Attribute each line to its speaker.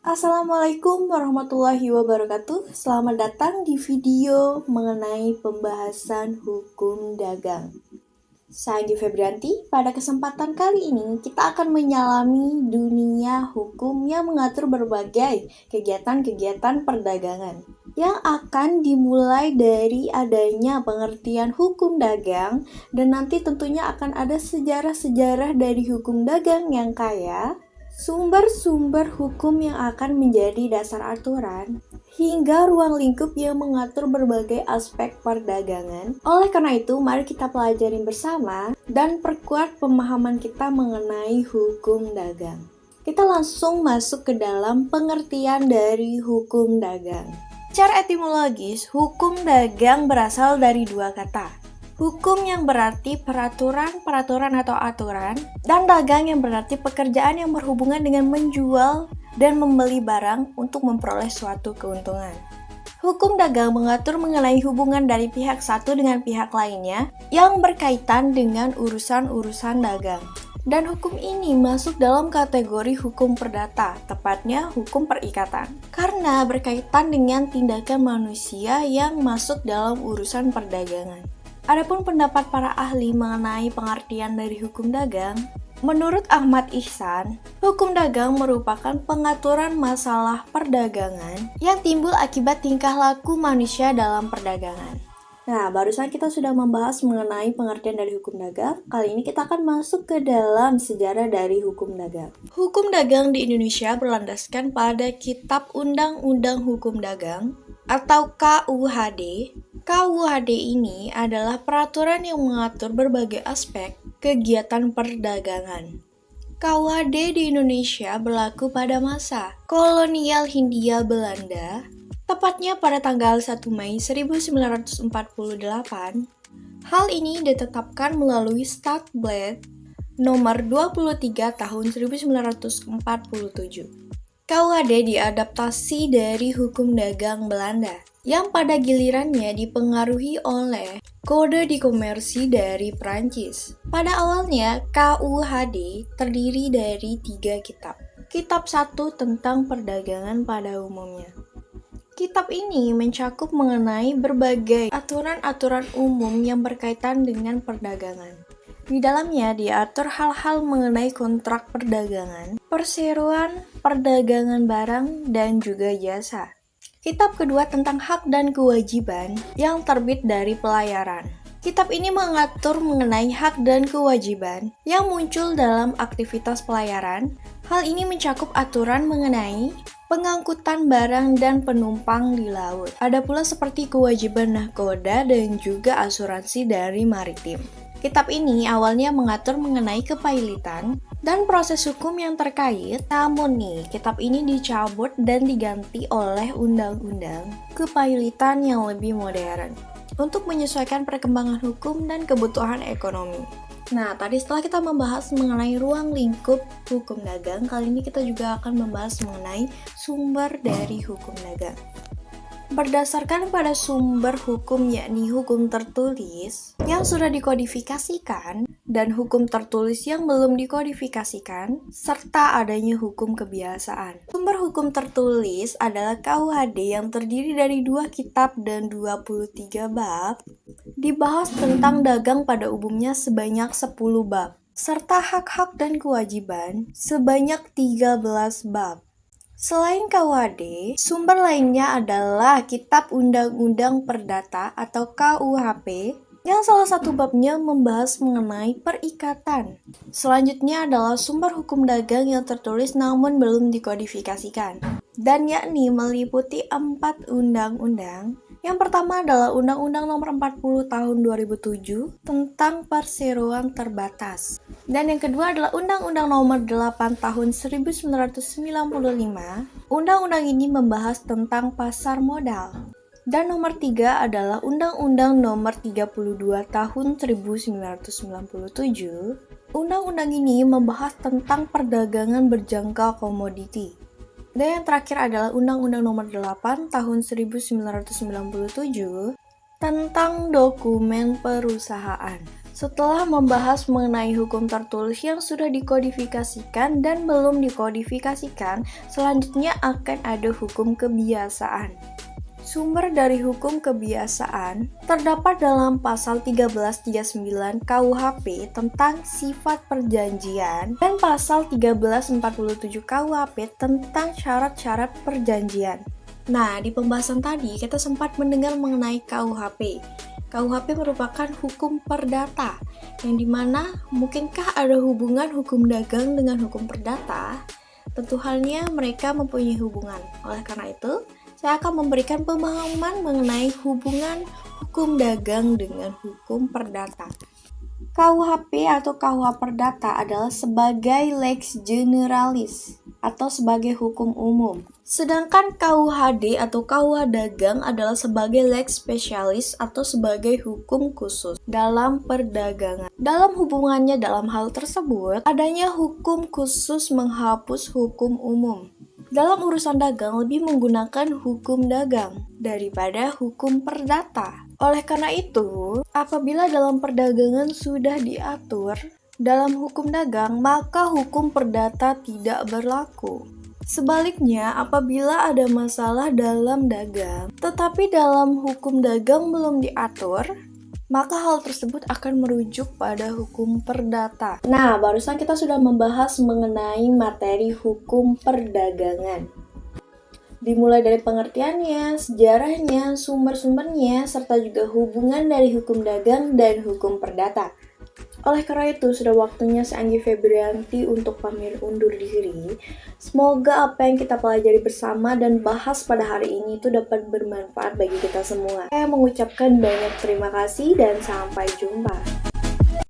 Speaker 1: Assalamualaikum warahmatullahi wabarakatuh. Selamat datang di video mengenai pembahasan hukum dagang. Saya Anggi Febrianti. Pada kesempatan kali ini kita akan menyelami dunia hukum yang mengatur berbagai kegiatan-kegiatan perdagangan yang akan dimulai dari adanya pengertian hukum dagang, dan nanti tentunya akan ada sejarah-sejarah dari hukum dagang yang kaya, sumber-sumber hukum yang akan menjadi dasar aturan, hingga ruang lingkup yang mengatur berbagai aspek perdagangan. Oleh karena itu, mari kita pelajari bersama dan perkuat pemahaman kita mengenai hukum dagang. Kita langsung masuk ke dalam pengertian dari hukum dagang. Secara etimologis, hukum dagang berasal dari dua kata. Hukum yang berarti peraturan atau aturan, dan dagang yang berarti pekerjaan yang berhubungan dengan menjual dan membeli barang untuk memperoleh suatu keuntungan. Hukum dagang mengatur mengenai hubungan dari pihak satu dengan pihak lainnya yang berkaitan dengan urusan-urusan dagang. Dan hukum ini masuk dalam kategori hukum perdata, tepatnya hukum perikatan, karena berkaitan dengan tindakan manusia yang masuk dalam urusan perdagangan. Adapun pendapat para ahli mengenai pengertian dari hukum dagang, menurut Ahmad Ihsan, hukum dagang merupakan pengaturan masalah perdagangan yang timbul akibat tingkah laku manusia dalam perdagangan. Nah, barusan kita sudah membahas mengenai pengertian dari hukum dagang. Kali ini kita akan masuk ke dalam sejarah dari hukum dagang. Hukum dagang di Indonesia berlandaskan pada Kitab Undang-Undang Hukum Dagang atau KUHD. KUHD ini adalah peraturan yang mengatur berbagai aspek kegiatan perdagangan. KUHD di Indonesia berlaku pada masa kolonial Hindia Belanda, tepatnya pada tanggal 1 Mei 1948. Hal ini ditetapkan melalui Stadblad nomor 23 tahun 1947. KUHD diadaptasi dari hukum dagang Belanda, yang pada gilirannya dipengaruhi oleh Kode di Komersi dari Prancis. Pada awalnya, KUHD terdiri dari 3 kitab. Kitab 1 tentang perdagangan pada umumnya. Kitab ini mencakup mengenai berbagai aturan-aturan umum yang berkaitan dengan perdagangan. Di dalamnya diatur hal-hal mengenai kontrak perdagangan, perseroan, perdagangan barang, dan juga jasa. Kitab kedua tentang hak dan kewajiban yang terbit dari pelayaran. Kitab ini mengatur mengenai hak dan kewajiban yang muncul dalam aktivitas pelayaran. Hal ini mencakup aturan mengenai pengangkutan barang dan penumpang di laut. Ada pula seperti kewajiban nahkoda dan juga asuransi dari maritim. Kitab ini awalnya mengatur mengenai kepailitan dan proses hukum yang terkait, namun kitab ini dicabut dan diganti oleh undang-undang kepailitan yang lebih modern untuk menyesuaikan perkembangan hukum dan kebutuhan ekonomi. Nah, tadi setelah kita membahas mengenai ruang lingkup hukum dagang, kali ini kita juga akan membahas mengenai sumber dari hukum dagang. Berdasarkan pada sumber hukum, yakni hukum tertulis yang sudah dikodifikasikan dan hukum tertulis yang belum dikodifikasikan, serta adanya hukum kebiasaan. Sumber hukum tertulis adalah KUHD yang terdiri dari 2 kitab dan 23 bab, dibahas tentang dagang pada umumnya sebanyak 10 bab, serta hak-hak dan kewajiban sebanyak 13 bab. Selain KUHD, sumber lainnya adalah Kitab Undang-Undang Perdata atau KUHP, yang salah satu babnya membahas mengenai perikatan. Selanjutnya adalah sumber hukum dagang yang tertulis namun belum dikodifikasikan, dan yakni meliputi 4 undang-undang. Yang pertama adalah Undang-Undang Nomor 40 Tahun 2007 tentang perseroan terbatas. Dan yang kedua adalah Undang-Undang Nomor 8 Tahun 1995. Undang-undang ini membahas tentang pasar modal. Dan nomor 3 adalah Undang-Undang Nomor 32 Tahun 1997. Undang-undang ini membahas tentang perdagangan berjangka komoditi. Dan yang terakhir adalah Undang-Undang Nomor 8 Tahun 1997 tentang dokumen perusahaan. Setelah membahas mengenai hukum tertulis yang sudah dikodifikasikan dan belum dikodifikasikan, selanjutnya akan ada hukum kebiasaan. Sumber dari hukum kebiasaan terdapat dalam pasal 1339 KUHP tentang sifat perjanjian dan pasal 1347 KUHP tentang syarat-syarat perjanjian. Nah, di pembahasan tadi kita sempat mendengar mengenai KUHP. KUHP merupakan hukum perdata, yang dimana mungkinkah ada hubungan hukum dagang dengan hukum perdata? Tentu halnya mereka mempunyai hubungan. Oleh karena itu, saya akan memberikan pemahaman mengenai hubungan hukum dagang dengan hukum perdata. KUHP atau KUH Perdata adalah sebagai lex generalis atau sebagai hukum umum. Sedangkan KUHD atau KUH Dagang adalah sebagai lex specialis atau sebagai hukum khusus dalam perdagangan. Dalam hubungannya dalam hal tersebut, adanya hukum khusus menghapus hukum umum. Dalam urusan dagang lebih menggunakan hukum dagang daripada hukum perdata. Oleh karena itu, apabila dalam perdagangan sudah diatur dalam hukum dagang, maka hukum perdata tidak berlaku. Sebaliknya, apabila ada masalah dalam dagang, tetapi dalam hukum dagang belum diatur, maka hal tersebut akan merujuk pada hukum perdata. Nah, barusan kita sudah membahas mengenai materi hukum perdagangan. Dimulai dari pengertiannya, sejarahnya, sumber-sumbernya, serta juga hubungan dari hukum dagang dan hukum perdata. Oleh karena itu, sudah waktunya saya Anggi Febrianti untuk pamit undur diri. Semoga apa yang kita pelajari bersama dan bahas pada hari ini itu dapat bermanfaat bagi kita semua. Saya mengucapkan banyak terima kasih dan sampai jumpa.